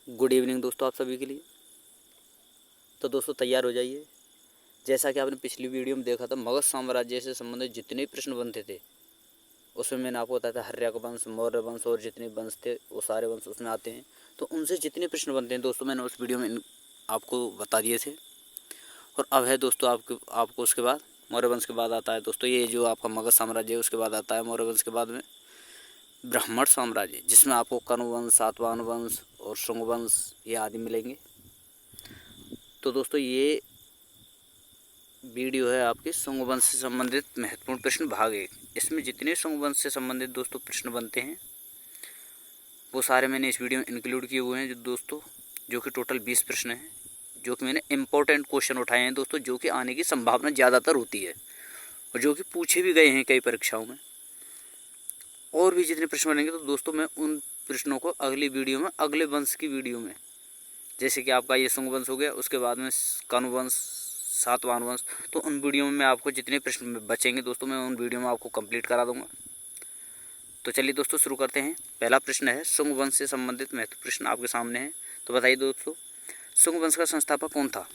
Good evening दोस्तों आप सभी के लिए। तो दोस्तों तैयार हो जाइए। जैसा कि आपने पिछली वीडियो में देखा था, मगध साम्राज्य से संबंधित जितने प्रश्न बनते थे उसमें मैंने आपको बताया था हर्यक वंश, मौर्य वंश और जितने वंश थे वो सारे वंश उसमें आते हैं। तो उनसे जितने प्रश्न बनते हैं दोस्तों मैंने उस वीडियो में आपको बता दिए थे। और अब है दोस्तों आपको उसके बाद मौर्य वंश के बाद आता है दोस्तों ये जो आपका मगध साम्राज्य है, उसके बाद आता है मौर्य वंश के बाद में ब्राह्मण साम्राज्य, जिसमें आपको कर्ण वंश, सातवाहन वंश और शुंग वंश ये आदि मिलेंगे। तो दोस्तों ये वीडियो है आपके शुंग वंश से संबंधित महत्वपूर्ण प्रश्न भाग 1। इसमें जितने शुंग वंश से संबंधित दोस्तों प्रश्न बनते हैं वो सारे मैंने इस वीडियो में इंक्लूड किए हुए हैं जो कि टोटल 20 प्रश्न हैं, जो कि मैंने इम्पोर्टेंट क्वेश्चन उठाए हैं दोस्तों, जो कि आने की संभावना ज़्यादातर होती है और जो कि पूछे भी गए हैं कई परीक्षाओं में। और भी जितने प्रश्न बनेंगे तो दोस्तों मैं उन प्रश्नों को अगली वीडियो में, अगले वंश की वीडियो में, जैसे कि आपका ये शुंग वंश हो गया, उसके बाद में कर्ण वंश, सातवाहन वंश, तो उन वीडियो में मैं आपको जितने प्रश्न बचेंगे दोस्तों मैं उन वीडियो में आपको कंप्लीट करा दूंगा। तो चलिए दोस्तों शुरू करते हैं। पहला प्रश्न है शुंग वंश से संबंधित महत्वपूर्ण प्रश्न आपके सामने है। तो बताइए दोस्तों, शुंग वंश का संस्थापक कौन था?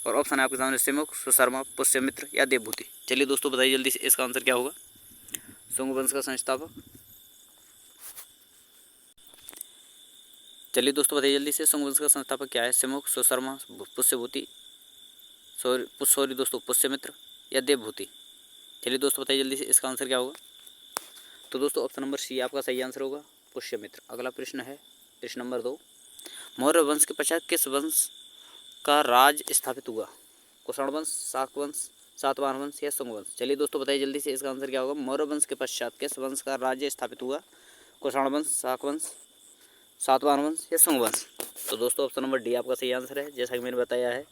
और ऑप्शन है आपके सामने सिमुक, सुशर्मा, पुष्यमित्र या देवभूति। चलिए दोस्तों बताइए जल्दी से, इसका आंसर क्या होगा? शुंग वंश का संस्थापक, चलिए दोस्तों बताइए जल्दी से, शुंग वंश का संस्थापक क्या है? सिमुक, सुशर्मा, पुष्यभूति, सॉरी दोस्तों, पुष्यमित्र या देवभूति। चलिए दोस्तों बताइए जल्दी से, इसका आंसर क्या होगा? तो दोस्तों ऑप्शन नंबर सी आपका सही आंसर होगा, पुष्यमित्र। अगला प्रश्न है प्रश्न नंबर 2। मौर्य वंश के पश्चात किस वंश का राज स्थापित हुआ? कुषाण वंश, शाक वंश, सातवाहन वंश या शुंग वंश। चलिए दोस्तों बताइए जल्दी से, इसका आंसर क्या होगा? मौर्य वंश के पश्चात किस वंश का राज्य स्थापित हुआ? कुषाण वंश, शाक वंश, सातवाहन वंश या शुंग वंश। तो दोस्तों ऑप्शन नंबर डी आपका सही आंसर है। जैसा कि मैंने बताया है,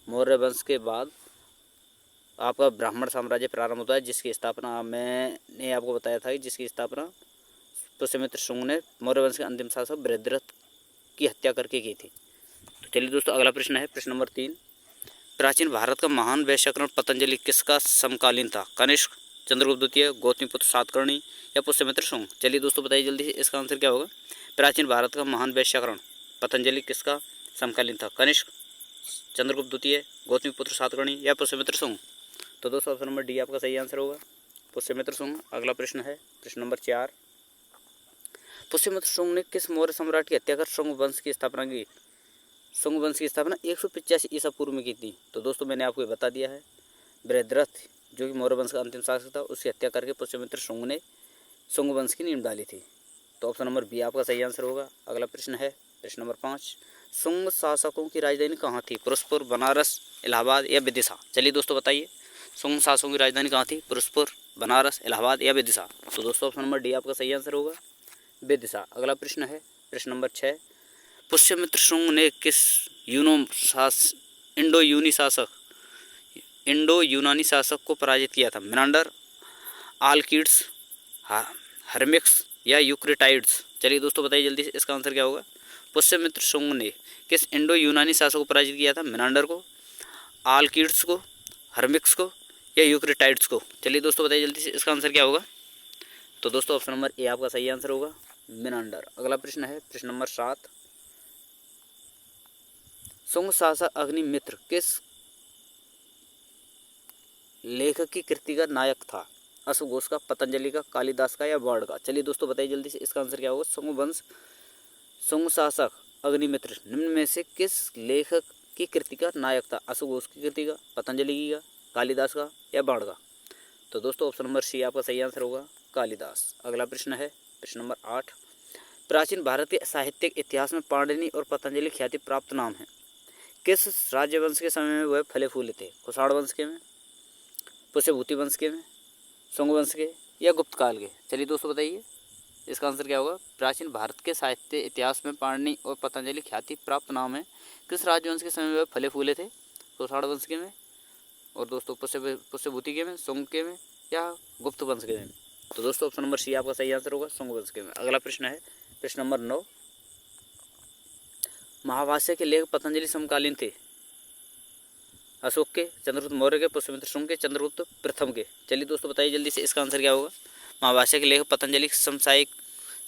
मौर्य वंश के बाद आपका ब्राह्मण साम्राज्य प्रारंभ होता है, जिसकी स्थापना मैंने आपको बताया था कि जिसकी स्थापना पुष्यमित्र शुंग ने मौर्य वंश के अंतिम शासक बृहद्रथ की हत्या करके की थी। तो चलिए दोस्तों अगला प्रश्न है प्रश्न नंबर 3। प्राचीन भारत का महान वैश्यकरण पतंजलि किसका समकालीन था? कनिष्क, चंद्रगुप्त द्वितीय, गौतमीपुत्र सातकर्णी या पुष्यमित्र शुंग। चलिए दोस्तों बताइए जल्दी से, इसका आंसर क्या होगा? प्राचीन भारत का महान वैश्यकरण पतंजलि किसका समकालीन था? कनिष्क, चंद्रगुप्त द्वितीय, गौतमीपुत्र सातकर्णी या पुष्यमित्र शुंग। तो दोस्तों ऑप्शन नंबर डी आपका सही आंसर होगा, पुष्यमित्र शुंग। अगला प्रश्न है प्रश्न नंबर 4। पुष्यमित्र शुंग ने किस मौर्य सम्राट की हत्या कर शुंग वंश की स्थापना की? शुंग वंश की स्थापना 185 ईसा पूर्व में की थी। तो दोस्तों मैंने आपको बता दिया है, बृहद्रथ जो कि मौर्य वंश का अंतिम शासक था, उसकी हत्या करके पुष्यमित्र शुंग ने शुंग वंश की नींव डाली थी। तो ऑप्शन नंबर बी आपका सही आंसर होगा। अगला प्रश्न है प्रश्न नंबर 5। शुंग शासकों की राजधानी कहाँ थी? फिरोजपुर, बनारस, इलाहाबाद या विदिशा। चलिए दोस्तों बताइए, शुंग शासकों की राजधानी कहाँ थी? फिरोजपुर, बनारस, इलाहाबाद या विदिशा। तो दोस्तों ऑप्शन नंबर डी आपका सही आंसर होगा, विदिशा। अगला प्रश्न है प्रश्न नंबर 6। पुष्यमित्र शुंग ने किस इंडो यूनानी शासक को पराजित किया था? मिनांडर, आलकिड्स, हर्मिक्स या यूक्रेटाइड्स। चलिए दोस्तों बताइए जल्दी से, इसका आंसर क्या होगा? पुष्यमित्र शुंग ने किस इंडो यूनानी शासक को पराजित किया था? मिनांडर को, आलकिड्स को, हर्मिक्स को या यूक्रेटाइड्स को। चलिए दोस्तों बताइए जल्दी से, इसका आंसर क्या होगा? तो दोस्तों ऑप्शन नंबर ए आपका सही आंसर होगा, मिनांडर। अगला प्रश्न है प्रश्न नंबर 7। शुंग शासक अग्निमित्र किस लेखक की कृति का नायक था? अश्वघोष का, पतंजलि का, कालिदास का या बाण का। चलिए दोस्तों बताइए जल्दी से, इसका आंसर क्या होगा? शुंग शासक अग्निमित्र निम्न में से किस लेखक की कृति का नायक था? अश्वघोष की कृति का, पतंजलि की का, कालिदास का या बाण का। तो दोस्तों ऑप्शन नंबर सी आपका सही आंसर होगा, कालिदास। अगला प्रश्न है प्रश्न नंबर 8। प्राचीन भारत के साहित्यिक इतिहास में पाणिनि और पतंजलि ख्याति प्राप्त नाम है। किस राज्यवंश के समय में वह फले फूले थे? कुषाण वंश के में, पुष्यभूति वंश के में, शुंग वंश के या गुप्त काल के। चलिए दोस्तों बताइए, इसका आंसर क्या होगा? प्राचीन भारत के साहित्य इतिहास में पाणिनि और पतंजलि ख्याति प्राप्त नाम है। किस राजवंश के समय में वह फले फूले थे? कुषाण वंश के में, और दोस्तों पुष्यभूति के में, शुंग के में या गुप्त वंश के में। तो दोस्तों ऑप्शन नंबर सी आपका सही आंसर होगा, शुंग वंश के में। अगला प्रश्न है प्रश्न नंबर 9। महाभाष्य के लेखक पतंजलि समकालीन थे? अशोक के, चंद्रगुप्त मौर्य के, पुष्यमित्र शुंग के, चंद्रगुप्त प्रथम के। चलिए दोस्तों बताइए जल्दी से, इसका आंसर क्या होगा? महाभाष्य के लेखक पतंजलि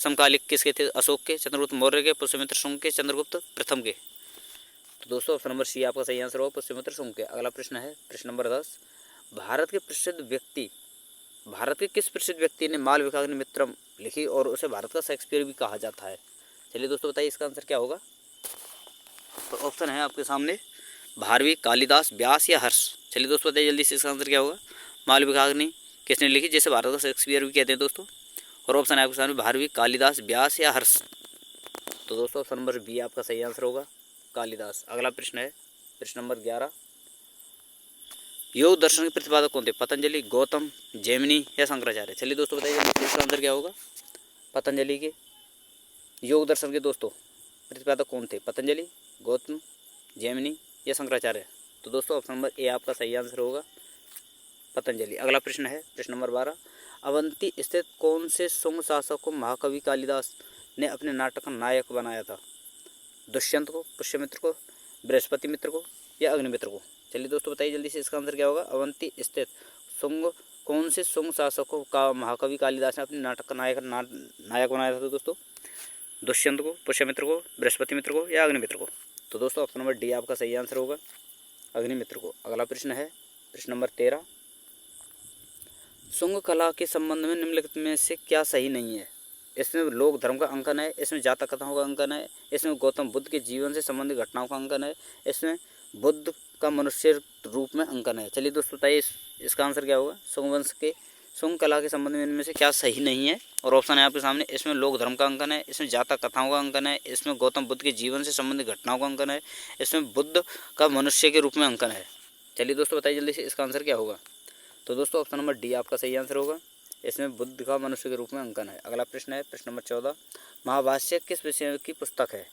समकालिक किसके थे? अशोक के, चंद्रगुप्त मौर्य के, पुष्यमित्र शुंग के, चंद्रगुप्त प्रथम के। तो दोस्तों ऑप्शन नंबर सी आपका सही आंसर होगा, पुष्यमित्र शुंग के। अगला प्रश्न है प्रश्न नंबर 10, भारत के किस प्रसिद्ध व्यक्ति ने मालविकाग्नि मित्रम लिखी और उसे भारत का शेक्सपियर भी कहा जाता है? चलिए दोस्तों बताइए इसका आंसर क्या होगा। तो ऑप्शन है आपके सामने भारवी, कालिदास, व्यास या हर्ष। चलिए दोस्तों बताइए जल्दी से इसका आंसर क्या होगा। मालविकाग्नि किसने लिखी, जैसे भारत का शेक्सपियर भी कहते हैं दोस्तों। और ऑप्शन है आपके सामने भारवी, कालिदास, व्यास या हर्ष। तो दोस्तों ऑप्शन नंबर बी आपका सही आंसर होगा, कालिदास। अगला प्रश्न है प्रश्न नंबर 11, योग दर्शन के प्रतिपादक कौन थे? पतंजलि, गौतम, जैमिनी या शंकराचार्य। चलिए दोस्तों बताइए इसका आंसर क्या होगा। पतंजलि के योग दर्शन के दोस्तों प्रतिपादक कौन थे? पतंजलि, गौतम, जैमिनी या शंकराचार्य। तो दोस्तों ऑप्शन नंबर ए आपका सही आंसर होगा, पतंजलि। अगला प्रश्न है प्रश्न नंबर 12, अवंती स्थित कौन से शुंग शासक को महाकवि कालिदास ने अपने नाटक का नायक बनाया था? दुष्यंत को, पुष्यमित्र को, बृहस्पति मित्र को या अग्निमित्र को। चलिए दोस्तों बताइए जल्दी से इसका आंसर क्या होगा। अवंती स्थित शुंग कौन से शुंग शासकों का महाकवि कालिदास ने अपने नाटक का नायक बनाया था? तो दोस्तों दुष्यंत को, पुष्यमित्र को, बृहस्पति मित्र को या अग्निमित्र को। तो दोस्तों ऑप्शन नंबर डी आपका सही आंसर होगा, अग्निमित्र को। अगला प्रश्न है प्रश्न नंबर 13, शुंग कला के संबंध में निम्नलिखित में से क्या सही नहीं है? इसमें लोक धर्म का अंकन है, इसमें जातक कथाओं का अंकन है, इसमें गौतम बुद्ध के जीवन से संबंधित घटनाओं का अंकन है, इसमें बुद्ध का मनुष्य रूप में अंकन है। चलिए दोस्तों बताइए इसका आंसर क्या होगा। शुंग कला के संबंध में इनमें से क्या सही नहीं है? और ऑप्शन है आपके सामने, इसमें लोक धर्म का अंकन है, इसमें जातक कथाओं का अंकन है, इसमें गौतम बुद्ध के जीवन से संबंधित घटनाओं का अंकन है, इसमें बुद्ध का मनुष्य के रूप में अंकन है। चलिए दोस्तों बताइए जल्दी से इसका आंसर क्या होगा। तो दोस्तों ऑप्शन नंबर डी आपका सही आंसर होगा, इसमें बुद्ध का मनुष्य के रूप में अंकन है। अगला प्रश्न है प्रश्न नंबर 14, महाभाष्य किस विषय की पुस्तक है?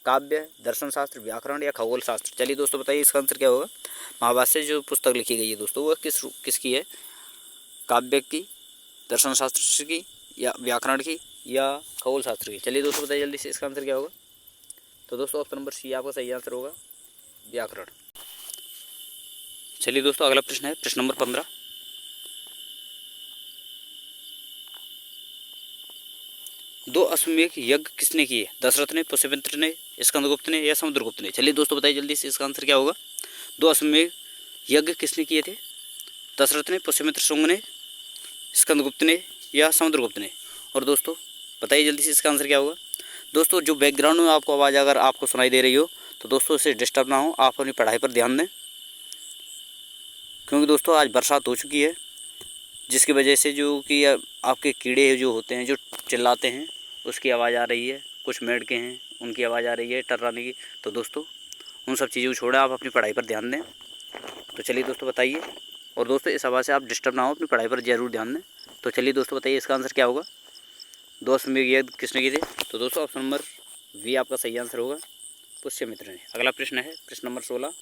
काव्य, दर्शन शास्त्र, व्याकरण या खगोल शास्त्र। चलिए दोस्तों बताइए इसका आंसर क्या होगा। महाभाष्य जो पुस्तक लिखी गई है दोस्तों वह किसकी है? काव्य की, दर्शन शास्त्र की या व्याकरण की या खगोल शास्त्र की। चलिए दोस्तों बताइए जल्दी से इसका आंसर क्या होगा। तो दोस्तों ऑप्शन नंबर सी आपका सही आंसर होगा, व्याकरण। चलिए दोस्तों अगला प्रश्न है प्रश्न नंबर 15, दो अश्वमेध यज्ञ किसने किए? दशरथ ने, पुष्यमित्र ने, स्कंदगुप्त ने या समुद्रगुप्त ने। चलिए दोस्तों बताइए जल्दी से इसका आंसर क्या होगा। दो अश्वमेध यज्ञ किसने किए थे? दशरथ ने, पुष्यमित्र शुंग ने, स्कंदगुप्त ने या समुद्रगुप्त ने। और दोस्तों बताइए जल्दी से इसका आंसर क्या होगा। दोस्तों जो बैकग्राउंड में आपको आवाज़ अगर आपको सुनाई दे रही हो तो दोस्तों इसे डिस्टर्ब ना हो, आप अपनी पढ़ाई पर ध्यान दें, क्योंकि दोस्तों आज बरसात हो चुकी है, जिसकी वजह से जो कि आपके कीड़े जो होते हैं जो चिल्लाते हैं उसकी आवाज़ आ रही है, कुछ मेंढके हैं उनकी आवाज़ आ रही है टर्राने की। तो दोस्तों उन सब चीज़ों को छोड़ें, आप अपनी पढ़ाई पर ध्यान दें। तो चलिए दोस्तों बताइए, और दोस्तों इस आवाज़ से आप डिस्टर्ब ना हो, अपनी पढ़ाई पर जरूर ध्यान दें। तो चलिए दोस्तों बताइए इसका आंसर क्या होगा। दो अश्वमेध यज्ञ किसने किए थे? तो दोस्तों ऑप्शन नंबर वी आपका सही आंसर होगा, पुष्यमित्र ने। अगला प्रश्न है प्रश्न नंबर 16,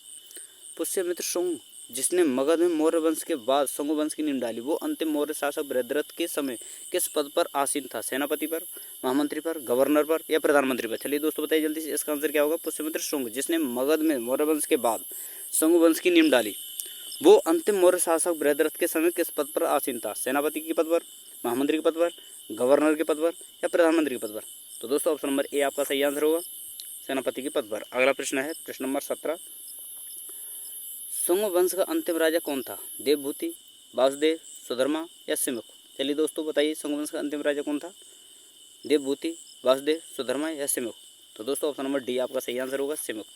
पुष्यमित्र शुंग जिसने मगध में मौर्य वंश के बाद शुंग वंश की नींव डाली, वो अंतिम मौर्य शासक बृहद्रथ के समय किस पद पर आसीन था? सेनापति पर, महामंत्री पर, गवर्नर पर या प्रधानमंत्री पर। चलिए दोस्तों बताइए जल्दी से इसका आंसर क्या होगा। पुष्यमित्र शुंग जिसने मगध में मौर्य वंश के बाद शुंग वंश की नींव डाली, वो अंतिम मौर्य शासक बृहद्रथ के समय किस पद पर आसीन था? सेनापति के पद पर, महामंत्री के पद पर, गवर्नर के पद पर या प्रधानमंत्री के पद पर। तो दोस्तों ऑप्शन नंबर ए आपका सही आंसर होगा, सेनापति के पद पर। अगला प्रश्न है प्रश्न नंबर 17, शुंग वंश का अंतिम राजा कौन था? देवभूति, वासुदेव, सुधर्मा या सिमुख। चलिए दोस्तों बताइए शुंग वंश का अंतिम राजा कौन था? देवभूति, वासुदेव, सुधर्मा या सिमुख। तो दोस्तों ऑप्शन नंबर डी आपका सही आंसर होगा, सिमुख।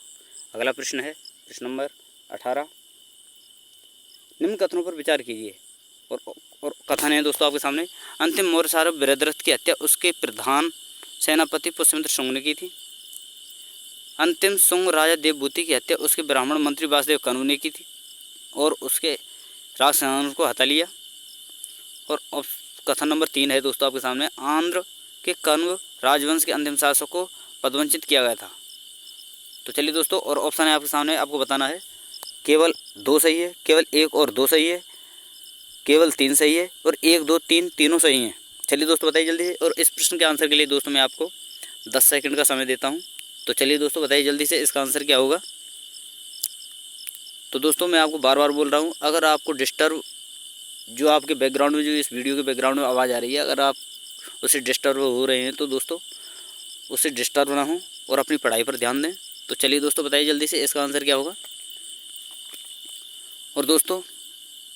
अगला प्रश्न है प्रश्न नंबर 18, निम्न कथनों पर विचार कीजिए। और कथन है दोस्तों आपके सामने, अंतिम मौर्य शासक बृहद्रथ की हत्या उसके प्रधान सेनापति पुष्यमित्र शुंग ने की थी। अंतिम शुंग राजा देवभूति की हत्या उसके ब्राह्मण मंत्री वासुदेव कनु ने की थी और उसके राजसेनाओं को हटा लिया। और कथन नंबर 3 है दोस्तों आपके सामने, आंध्र के कण्व राजवंश के अंतिम शासक को पदवंचित किया गया था। तो चलिए दोस्तों, और ऑप्शन है आपके सामने, आपको बताना है केवल 2 सही है, केवल 1 और 2 सही है, केवल 3 सही है और 1, 2, 3 तीनों सही हैं। चलिए दोस्तों बताइए जल्दी से। और इस प्रश्न के आंसर के लिए दोस्तों मैं आपको 10 सेकंड का समय देता हूं। तो चलिए दोस्तों बताइए जल्दी से इसका आंसर क्या होगा। तो दोस्तों मैं आपको बार बार बोल रहा हूं, अगर आपको डिस्टर्ब जो आपके बैकग्राउंड में जो इस वीडियो के बैकग्राउंड में आवाज़ आ रही है, अगर आप उससे डिस्टर्ब हो रहे हैं, तो दोस्तों उससे डिस्टर्ब ना हो और अपनी पढ़ाई पर ध्यान दें। तो चलिए दोस्तों बताइए जल्दी से इसका आंसर क्या होगा। और दोस्तों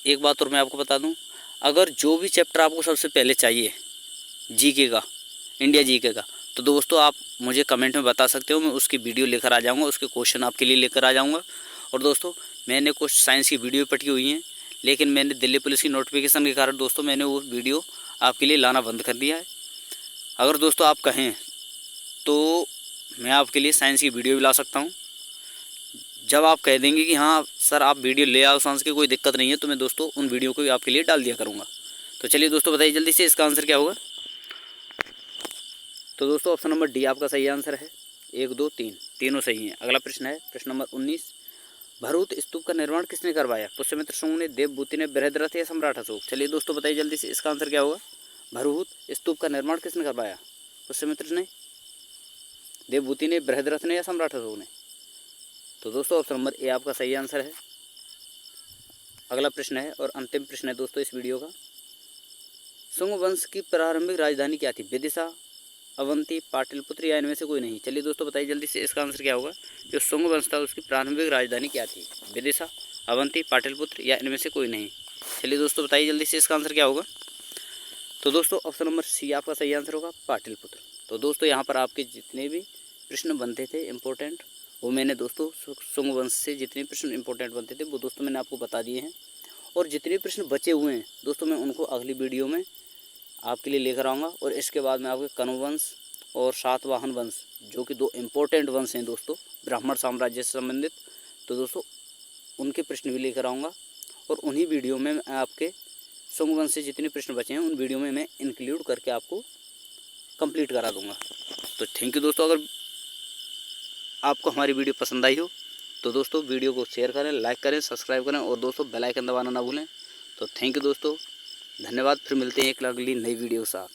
एक बात और मैं आपको बता दूं, अगर जो भी चैप्टर आपको सबसे पहले चाहिए जीके का, इंडिया जीके का, तो दोस्तों आप मुझे कमेंट में बता सकते हो, मैं उसकी वीडियो लेकर आ जाऊंगा, उसके क्वेश्चन आपके लिए लेकर आ जाऊंगा। और दोस्तों मैंने कुछ साइंस की वीडियो पढ़ी हुई हैं, लेकिन मैंने दिल्ली पुलिस की नोटिफिकेशन के कारण दोस्तों मैंने वो वीडियो आपके लिए लाना बंद कर दिया है। अगर दोस्तों आप कहें तो मैं आपके लिए साइंस की वीडियो भी ला सकता हूँ। जब आप कह देंगे कि हाँ सर आप वीडियो ले आओ साइंस की, कोई दिक्कत नहीं है, तो मैं दोस्तों उन वीडियो को भी आपके लिए डाल दिया करूँगा। तो चलिए दोस्तों बताइए जल्दी से इसका आंसर क्या होगा। तो दोस्तों ऑप्शन नंबर डी आपका सही आंसर है। 1, 2, 3 तीनों सही हैं। अगला प्रश्न है प्रश्न नंबर 19, भरूत स्तूप का निर्माण किसने करवाया? पुष्यमित्र शुंग ने, देवभूति ने, बृहद्रथ या सम्राट अशोक? चलिए दोस्तों बताइए जल्दी से इसका आंसर क्या होगा। भरूत स्तूप का निर्माण किसने करवाया? पुष्यमित्र ने, देवभूति ने, बृहद्रथ ने या सम्राट अशोक ने? तो दोस्तों ऑप्शन नंबर ए आपका सही आंसर है। अगला प्रश्न है और अंतिम प्रश्न है दोस्तों इस वीडियो का, शुंग वंश की प्रारंभिक राजधानी क्या थी? विदिशा, अवंती, पाटलिपुत्र या इनमें से कोई नहीं? चलिए दोस्तों बताइए जल्दी से इसका आंसर क्या होगा। जो शुंग वंश था उसकी प्रारंभिक राजधानी क्या थी? विदिशा, अवंती, पाटलिपुत्र या इनमें से कोई नहीं? चलिए दोस्तों बताइए जल्दी से इसका आंसर क्या होगा। तो दोस्तों ऑप्शन नंबर सी आपका सही आंसर होगा, पाटलिपुत्र। तो दोस्तों यहाँ पर आपके जितने भी प्रश्न बनते थे इम्पोर्टेंट, वो मैंने दोस्तों शुंग वंश से जितने प्रश्न इंपॉर्टेंट बनते थे वो दोस्तों मैंने आपको बता दिए हैं। और जितने प्रश्न बचे हुए हैं दोस्तों मैं उनको अगली वीडियो में आपके लिए लेकर आऊँगा। और इसके बाद मैं आपके कनु वंश और सातवाहन वंश, जो कि 2 इम्पोर्टेंट वंश हैं दोस्तों ब्राह्मण साम्राज्य से संबंधित, तो दोस्तों उनके प्रश्न भी लेकर आऊँगा। और उन्हीं वीडियो में मैं आपके शुंग वंश से जितने प्रश्न बचे हैं उन वीडियो में मैं इंक्लूड करके आपको कंप्लीट करा दूँगा। तो थैंक यू दोस्तों। अगर आपको हमारी वीडियो पसंद आई हो तो दोस्तों वीडियो को शेयर करें, लाइक करें, सब्सक्राइब करें और दोस्तों बेल आइकन दबाना ना भूलें। तो थैंक यू दोस्तों, धन्यवाद। फिर मिलते हैं एक अगली नई वीडियो के साथ।